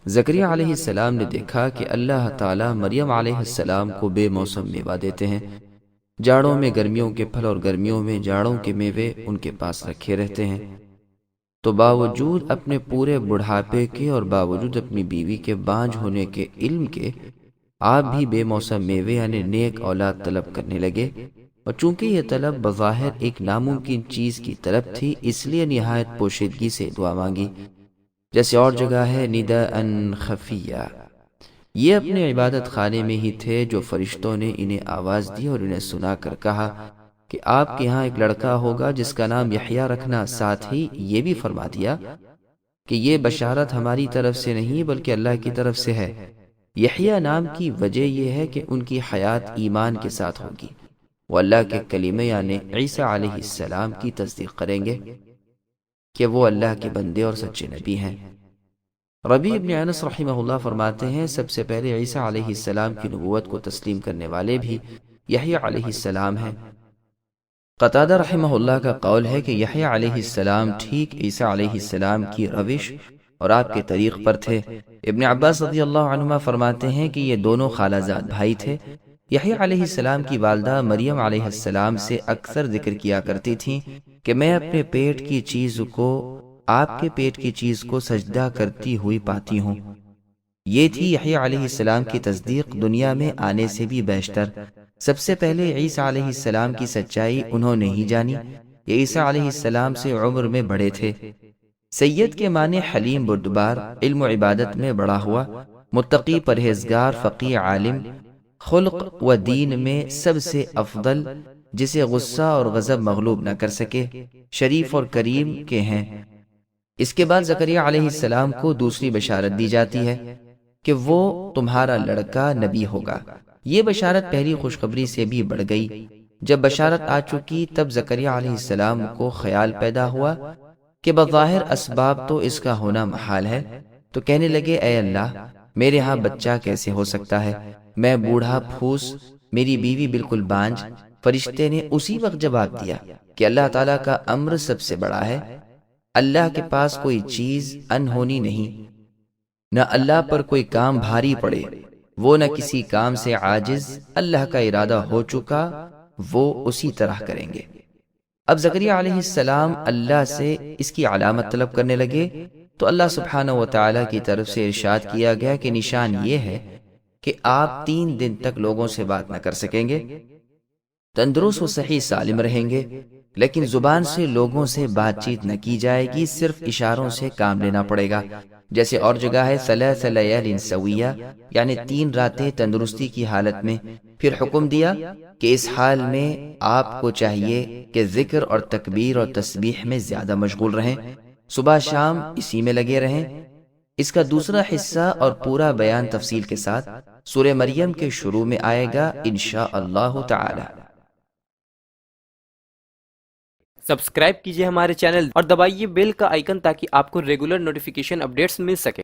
زکریا علیہ السلام نے دیکھا کہ اللہ تعالیٰ مریم علیہ السلام کو بے موسم میوہ دیتے ہیں، جاڑوں میں گرمیوں کے پھل اور گرمیوں میں جاڑوں کے میوے ان کے پاس رکھے رہتے ہیں، تو باوجود اپنے پورے بڑھاپے کے اور باوجود اپنی بیوی کے بانجھ ہونے کے علم کے آپ بھی بے موسم میوے یعنی نیک اولاد طلب کرنے لگے، اور چونکہ یہ طلب بظاہر ایک ناممکن چیز کی طلب تھی اس لیے نہایت پوشیدگی سے دعا مانگی، جیسے اور جگہ ہے نداءً خفیہ۔ یہ اپنے عبادت خانے میں ہی تھے جو فرشتوں نے انہیں آواز دی اور انہیں سنا کر کہا کہ آپ کے ہاں ایک لڑکا ہوگا جس کا نام یحییٰ رکھنا، ساتھ ہی یہ بھی فرما دیا کہ یہ بشارت ہماری طرف سے نہیں بلکہ اللہ کی طرف سے ہے۔ یحییٰ نام کی وجہ یہ ہے کہ ان کی حیات ایمان کے ساتھ ہوگی، وہ اللہ کے کلمے یعنی عیسیٰ علیہ السلام کی تصدیق کریں گے کہ وہ اللہ کے بندے اور سچے نبی ہیں۔ ربیع ابن انس رحمہ اللہ فرماتے ہیں سب سے پہلے عیسیٰ علیہ السلام کی نبوت کو تسلیم کرنے والے بھی یحییٰ علیہ السلام ہیں۔ قتادہ رحمہ اللہ کا قول ہے کہ یحییٰ علیہ السلام ٹھیک عیسیٰ علیہ السلام کی روش اور آپ کے طریق پر تھے۔ ابن عباس رضی اللہ عنہما فرماتے ہیں کہ یہ دونوں خالہ زاد بھائی تھے۔ یحییٰ علیہ السلام کی والدہ مریم علیہ السلام سے اکثر ذکر کیا کرتی تھیں کہ میں اپنے پیٹ کی چیز کو آپ کے پیٹ کی چیز کو سجدہ کرتی ہوئی پاتی ہوں۔ یہ تھی یحییٰ علیہ السلام کی تصدیق دنیا میں آنے سے بھی بیشتر۔ سب سے پہلے عیسیٰ علیہ السلام کی سچائی انہوں نے ہی جانی۔ یہ عیسیٰ علیہ السلام سے عمر میں بڑے تھے۔ سید کے معنی حلیم بردبار، علم و عبادت میں بڑا ہوا، متقی پرہیزگار فقیہ عالم، خلق و دین میں سب سے افضل، جسے غصہ اور غضب مغلوب نہ کر سکے، شریف اور کریم کے ہیں۔ اس کے بعد زکریا علیہ السلام کو دوسری بشارت دی جاتی ہے کہ وہ تمہارا لڑکا نبی ہوگا۔ یہ بشارت پہلی خوشخبری سے بھی بڑھ گئی۔ جب بشارت آ چکی تب زکریا علیہ السلام کو خیال پیدا ہوا کہ بظاہر اسباب تو اس کا ہونا محال ہے، تو کہنے لگے اے اللہ، میرے ہاں بچہ کیسے ہو سکتا ہے؟ میں بوڑھا پھوس، میری بیوی بالکل بانجھ۔ فرشتے نے اسی وقت جواب دیا کہ اللہ تعالیٰ کا امر سب سے بڑا ہے، اللہ کے پاس کوئی چیز انہونی نہیں، نہ اللہ پر کوئی کام بھاری پڑے، وہ نہ کسی کام سے عاجز، اللہ کا ارادہ ہو چکا، وہ اسی طرح کریں گے۔ اب زکریا علیہ السلام اللہ سے اس کی علامت طلب کرنے لگے تو اللہ سبحانہ و تعالیٰ کی طرف سے ارشاد کیا گیا کہ نشان یہ ہے کہ آپ 3 دن تک لوگوں سے بات نہ کر سکیں گے، تندرست و صحیح سالم رہیں گے، لیکن زبان سے لوگوں سے بات چیت نہ کی جائے گی، صرف اشاروں سے کام لینا پڑے گا، جیسے اور جگہ ہے 3 لیال سویہ، یعنی 3 راتیں تندرستی کی حالت میں۔ پھر حکم دیا کہ اس حال میں آپ کو چاہیے کہ ذکر اور تکبیر اور تسبیح میں زیادہ مشغول رہیں، صبح شام اسی میں لگے رہیں۔ اس کا دوسرا حصہ اور پورا بیان تفصیل کے ساتھ سورہ مریم کے شروع میں آئے گا انشاءاللہ تعالی۔ سبسکرائب کیجئے ہمارے چینل اور دبائیے بیل کا آئیکن تاکہ آپ کو ریگولر نوٹیفیکیشن اپڈیٹس مل سکے۔